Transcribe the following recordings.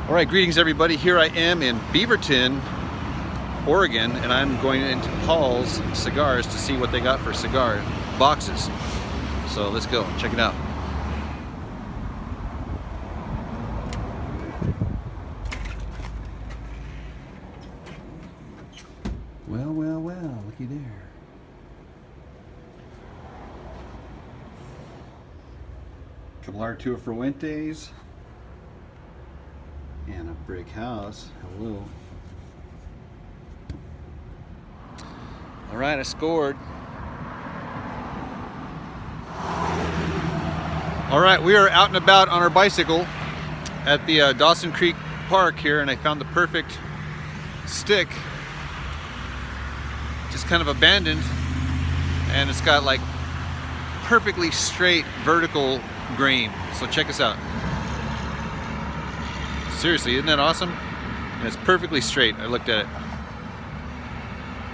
All right, greetings everybody. Here I am in Beaverton, Oregon, and I'm going into Paul's Cigars to see what they got for cigar boxes. So let's go, check it out. Well, well, well, looky there. Couple Arturo Fuentes and a brick house. Hello. All right, I scored. All right, we are out and about on our bicycle at the Dawson Creek Park here, and I found the perfect stick, just kind of abandoned, and it's got like perfectly straight vertical grain. So check us out. Seriously, isn't that awesome? And it's perfectly straight. I looked at it.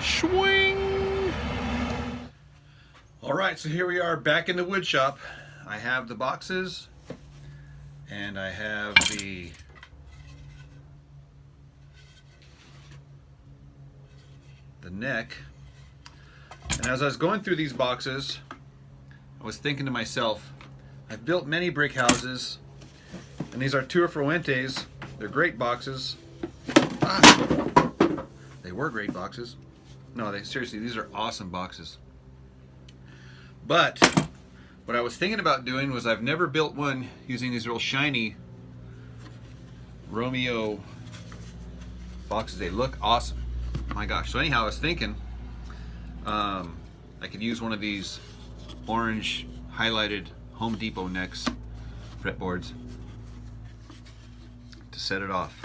Swing! All right, so here we are back in the wood shop. I have the boxes and I have the neck. And as I was going through these boxes, I was thinking to myself, I've built many brick houses, and these Arturo Fuentes, they're great boxes. They were great boxes. No, seriously, these are awesome boxes. But what I was thinking about doing was, I've never built one using these real shiny ROMEO boxes. They look awesome. My gosh. So anyhow, I was thinking I could use one of these orange highlighted Home Depot necks fretboards to set it off.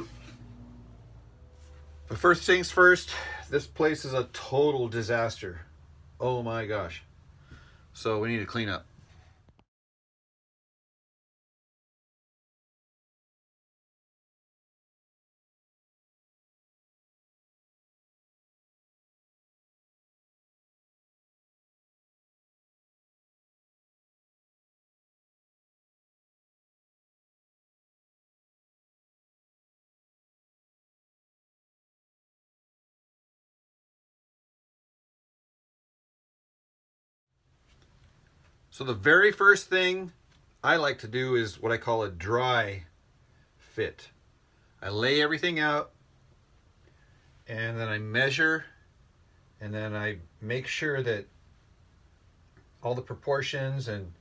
But first things first, this place is a total disaster. Oh my gosh. So we need to clean up. So the very first thing I like to do is what I call a dry fit. I lay everything out, and then I measure, and then I make sure that all the proportions and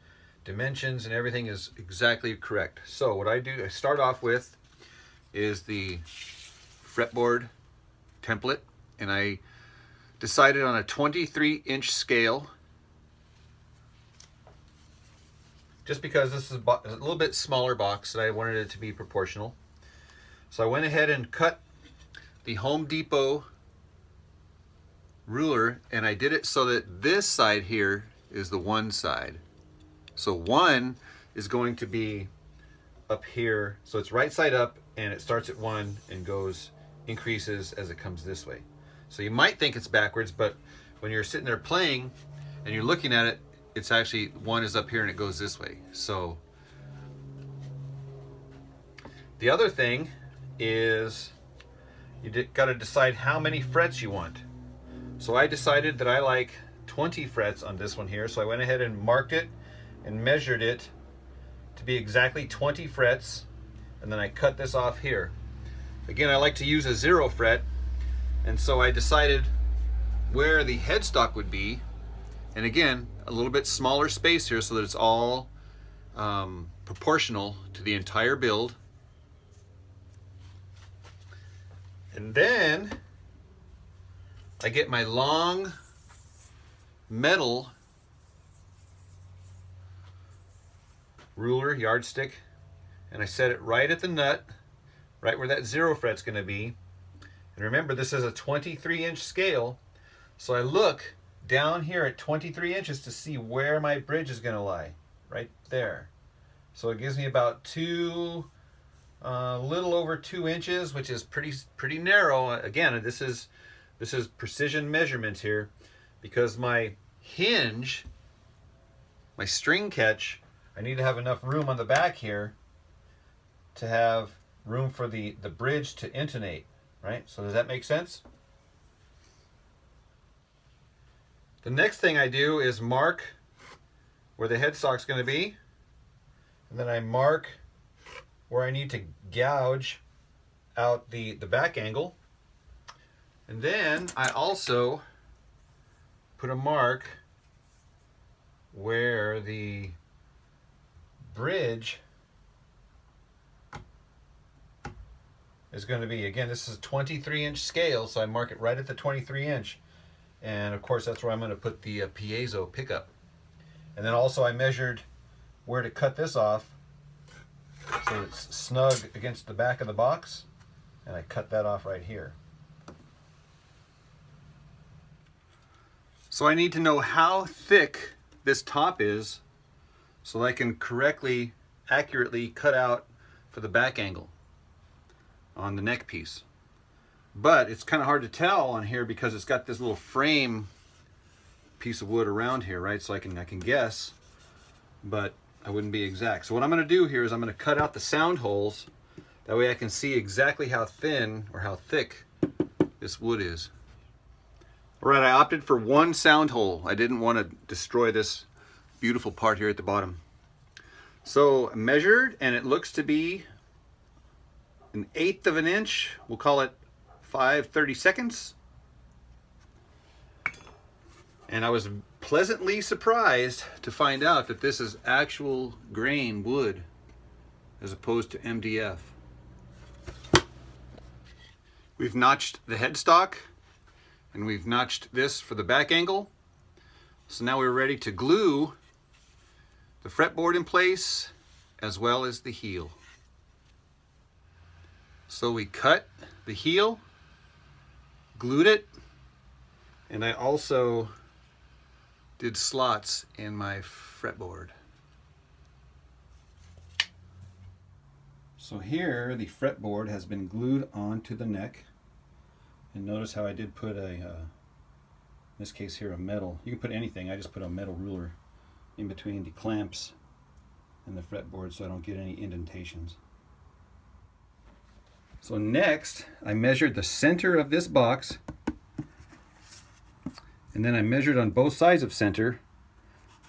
dimensions and everything is exactly correct. So what I do, I start off with is the fretboard template, and I decided on a 23-inch scale, just because this is a little bit smaller box and I wanted it to be proportional. So I went ahead and cut the Home Depot ruler, and I did it so that this side here is the one side. So one is going to be up here, so it's right side up, and it starts at one and increases as it comes this way. So you might think it's backwards, but when you're sitting there playing and you're looking at it, it's actually one is up here and it goes this way. So the other thing is you got to decide how many frets you want. So I decided that I like 20 frets on this one here. So I went ahead and marked it and measured it to be exactly 20 frets. And then I cut this off here. Again, I like to use a 0 fret. And so I decided where the headstock would be. And again, a little bit smaller space here so that it's all proportional to the entire build. And then I get my long metal ruler, yardstick, and I set it right at the nut, right where that 0 fret's going to be. And remember, this is a 23-inch scale, so I look down here at 23 inches to see where my bridge is going to lie, right there. So it gives me about a little over 2 inches, which is pretty narrow. Again, this is precision measurements here, because my hinge, my string catch, I need to have enough room on the back here to have room for the bridge to intonate, right? So does that make sense? The next thing I do is mark where the headstock's going to be, and then I mark where I need to gouge out the back angle, and then I also put a mark where the bridge is going to be. Again, this is a 23-inch scale, so I mark it right at the 23-inch. And of course, that's where I'm going to put the piezo pickup. And then also I measured where to cut this off so it's snug against the back of the box. And I cut that off right here. So I need to know how thick this top is so that I can correctly, accurately cut out for the back angle on the neck piece. But it's kind of hard to tell on here because it's got this little frame piece of wood around here, right? So I can guess, but I wouldn't be exact. So what I'm going to do here is I'm going to cut out the sound holes. That way I can see exactly how thin or how thick this wood is. All right, I opted for one sound hole. I didn't want to destroy this beautiful part here at the bottom. So I measured, and it looks to be 1/8 of an inch. We'll call it 5/32. And I was pleasantly surprised to find out that this is actual grain wood as opposed to MDF. We've notched the headstock and we've notched this for the back angle. So now we're ready to glue the fretboard in place as well as the heel. So we cut the heel, glued it, and I also did slots in my fretboard. So here the fretboard has been glued onto the neck, and notice how I did put a, in this case here, a metal, you can put anything, I just put a metal ruler in between the clamps and the fretboard so I don't get any indentations. So next, I measured the center of this box, and then I measured on both sides of center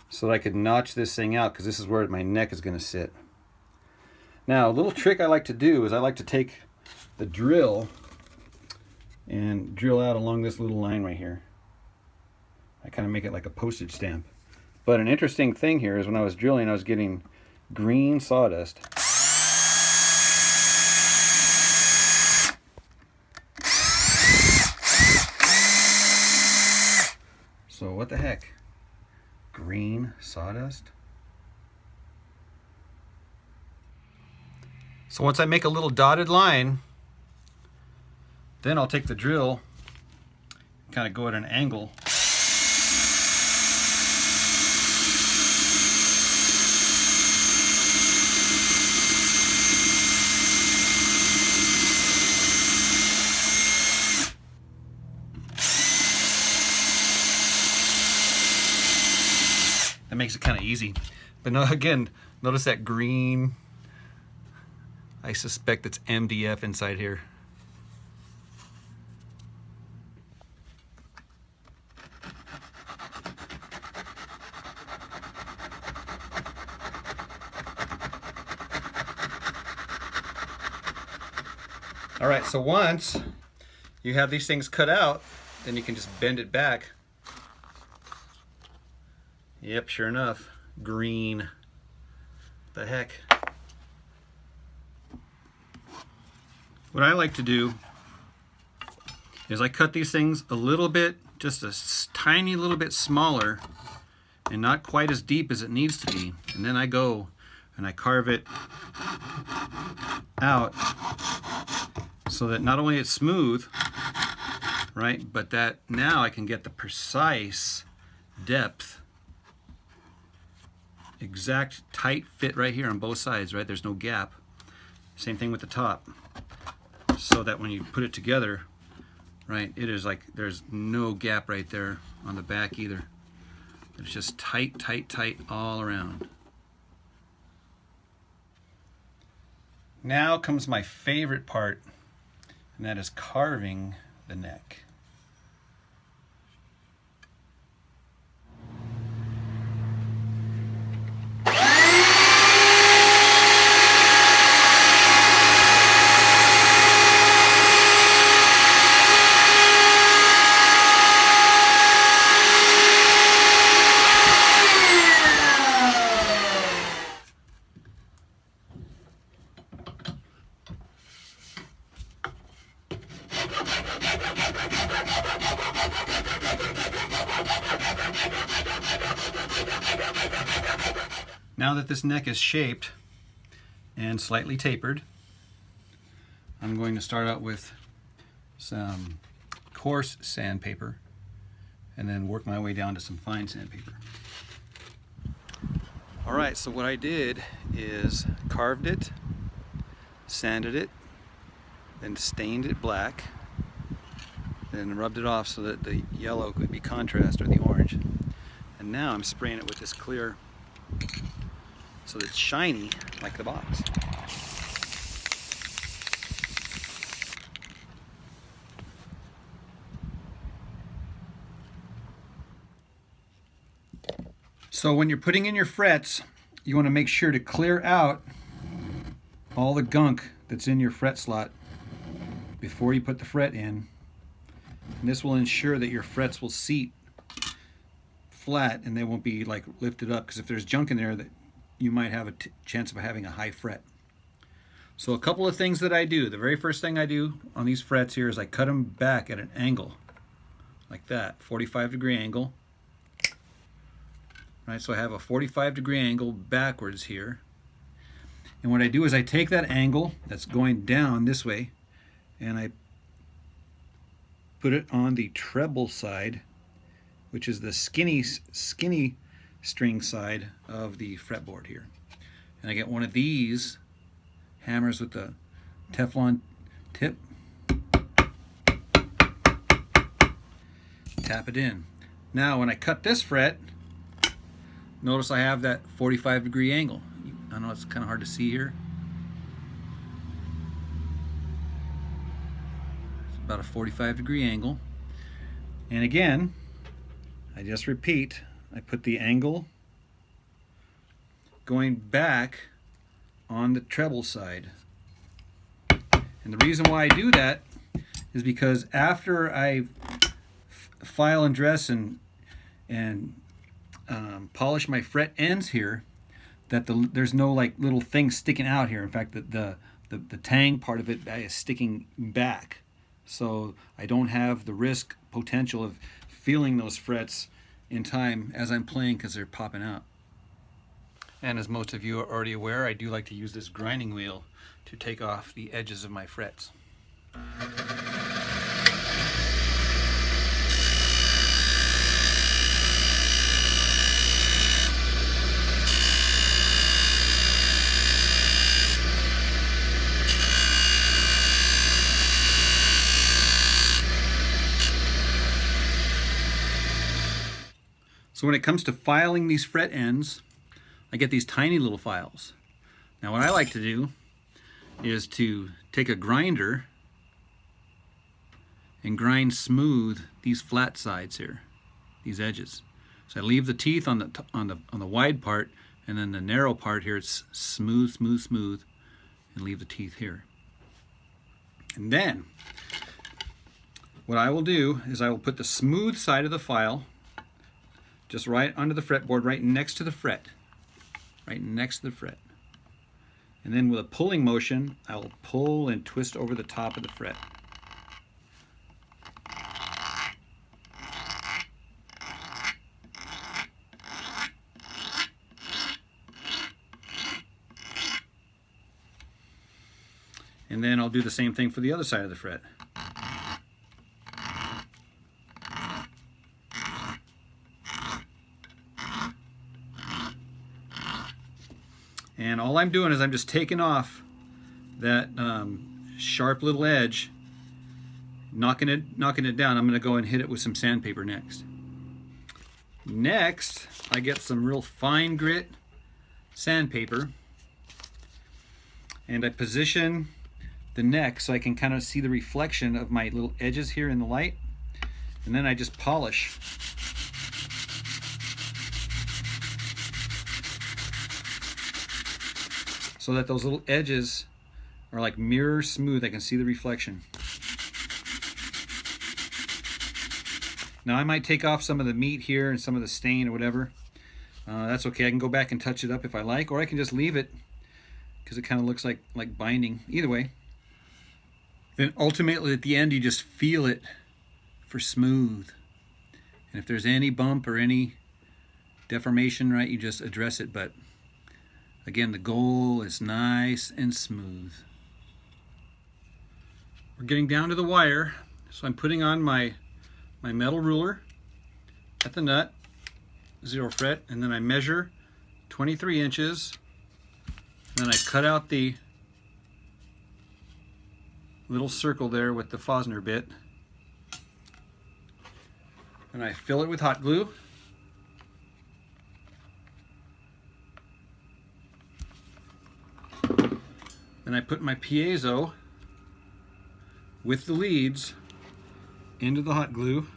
so that I could notch this thing out, because this is where my neck is going to sit. Now, a little trick I like to do is I like to take the drill and drill out along this little line right here. I kind of make it like a postage stamp. But an interesting thing here is when I was drilling, I was getting green sawdust. So what the heck? Green sawdust? So once I make a little dotted line, then I'll take the drill, kind of go at an angle. That makes it kind of easy. But no, again, notice that green. I suspect it's MDF inside here. All right, so once you have these things cut out, then you can just bend it back. Yep, sure enough, green. The heck? What I like to do is I cut these things a little bit, just a tiny little bit smaller and not quite as deep as it needs to be. And then I go and I carve it out so that not only it's smooth, right, but that now I can get the precise depth, exact tight fit right here on both sides, right? There's no gap. Same thing with the top. So that when you put it together, right, it is like there's no gap right there on the back either. It's just tight, tight, tight all around. Now comes my favorite part, and that is carving the neck. Now that this neck is shaped and slightly tapered, I'm going to start out with some coarse sandpaper and then work my way down to some fine sandpaper. Alright, so what I did is carved it, sanded it, then stained it black, then rubbed it off so that the yellow could be contrast, or the orange. And now I'm spraying it with this clear so that it's shiny like the box. So when you're putting in your frets, you want to make sure to clear out all the gunk that's in your fret slot before you put the fret in. And this will ensure that your frets will seat flat and they won't be like lifted up, because if there's junk in there, that you might have a chance of having a high fret. So a couple of things that I do. The very first thing I do on these frets here is I cut them back at an angle like that, 45-degree angle. Right, so I have a 45-degree angle backwards here. And what I do is I take that angle that's going down this way and I put it on the treble side, which is the skinny string side of the fretboard here. And I get one of these hammers with the Teflon tip, tap it in. Now when I cut this fret, notice I have that 45-degree angle. I know it's kind of hard to see here. It's about a 45-degree angle. And again, I just repeat, I put the angle going back on the treble side. And the reason why I do that is because after I file and dress and polish my fret ends here, that there's no like little thing sticking out here. In fact, the tang part of it is sticking back, so I don't have the risk potential of feeling those frets in time as I'm playing, because they're popping out. And as most of you are already aware, I do like to use this grinding wheel to take off the edges of my frets. So when it comes to filing these fret ends, I get these tiny little files. Now what I like to do is to take a grinder and grind smooth these flat sides here, these edges. So I leave the teeth on the wide part, and then the narrow part here, it's smooth, smooth, smooth, and leave the teeth here. And then what I will do is I will put the smooth side of the file just right under the fretboard, right next to the fret. Right next to the fret. And then with a pulling motion, I will pull and twist over the top of the fret. And then I'll do the same thing for the other side of the fret. And all I'm doing is I'm just taking off that sharp little edge, knocking it down. I'm going to go and hit it with some sandpaper next. Next, I get some real fine grit sandpaper, And I position the neck so I can kind of see the reflection of my little edges here in the light. And then I just polish. So that those little edges are like mirror smooth. I can see the reflection. Now I might take off some of the meat here and some of the stain or whatever. That's okay. I can go back and touch it up if I like, or I can just leave it because it kind of looks like binding. Either way. Then ultimately at the end you just feel it for smooth. And if there's any bump or any deformation, right, you just address it. But again, the goal is nice and smooth. We're getting down to the wire, so I'm putting on my metal ruler at the nut, 0 fret, and then I measure 23 inches. And then I cut out the little circle there with the Fosner bit. And I fill it with hot glue. Then I put my piezo with the leads into the hot glue.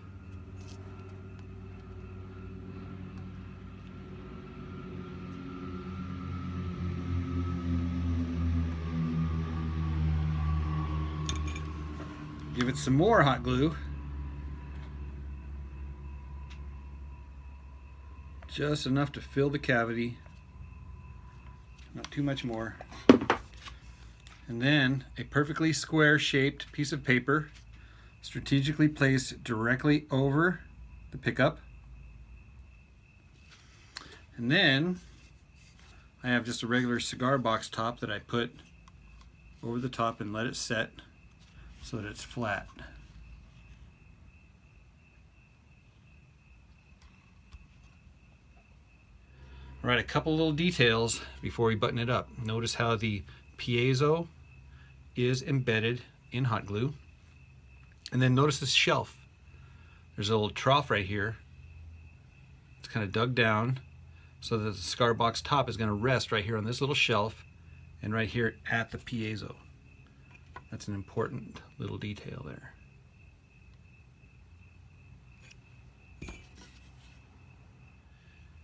Give it some more hot glue. Just enough to fill the cavity. Not too much more. And then a perfectly square shaped piece of paper strategically placed directly over the pickup. And then I have just a regular cigar box top that I put over the top and let it set so that it's flat. All right, a couple little details before we button it up. Notice how the piezo is embedded in hot glue. And then notice this shelf. There's a little trough right here. It's kind of dug down so that the cigar box top is going to rest right here on this little shelf and right here at the piezo. That's an important little detail there.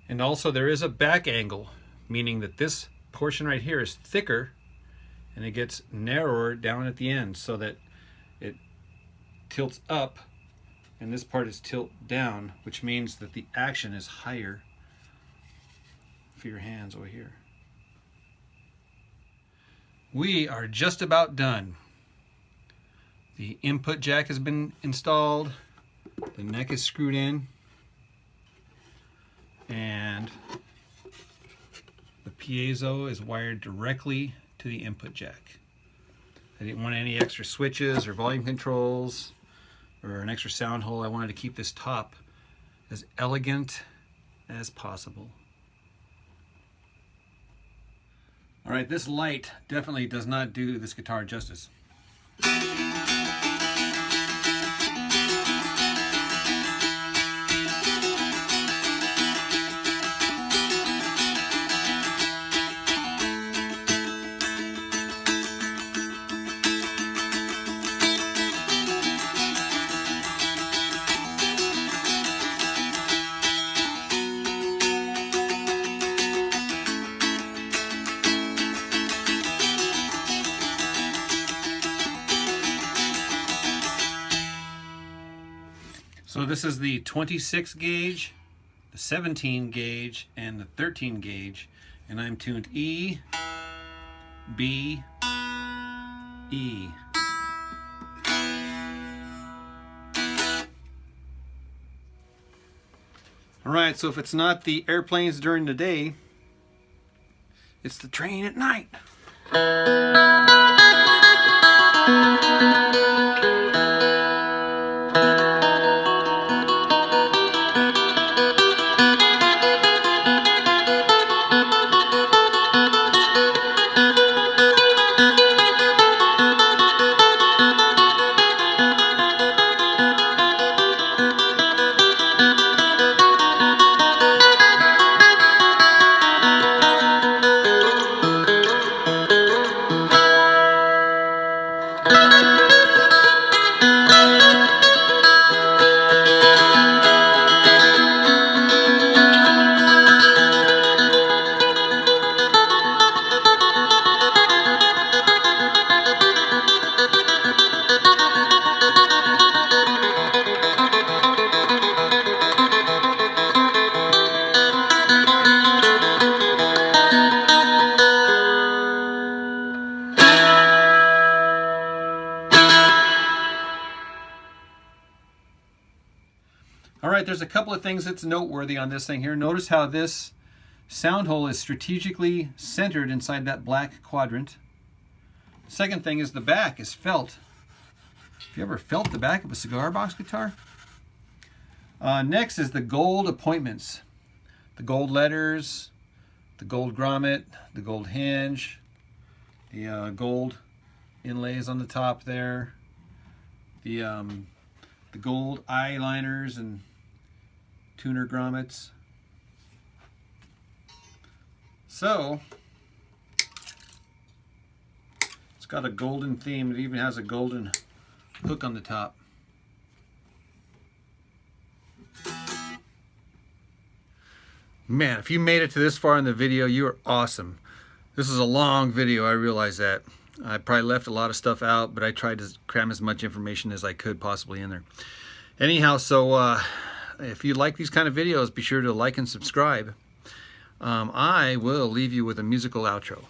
And also there is a back angle, meaning that this portion right here is thicker and it gets narrower down at the end so that it tilts up and this part is tilt down, which means that the action is higher for your hands over here. We are just about done. The input jack has been installed, the neck is screwed in, and the piezo is wired directly to the input jack. I didn't want any extra switches or volume controls or an extra sound hole. I wanted to keep this top as elegant as possible. All right, this light definitely does not do this guitar justice. So this is the 26 gauge, the 17 gauge, and the 13 gauge, and I'm tuned E, B, E. All right, so if it's not the airplanes during the day, it's the train at night. right, there's a couple of things that's noteworthy on this thing here. Notice how this sound hole is strategically centered inside that black quadrant. The second thing is the back is felt. Have you ever felt the back of a cigar box guitar? Next is the gold appointments. The gold letters, the gold grommet, the gold hinge, the gold inlays on the top there, the gold eyeliners and tuner grommets. So it's got a golden theme. It even has a golden hook on the top. Man, if you made it to this far in the video, you are awesome. This is a long video, I realize that. I probably left a lot of stuff out, but I tried to cram as much information as I could possibly in there. Anyhow, so if you like these kind of videos, be sure to like and subscribe. I will leave you with a musical outro.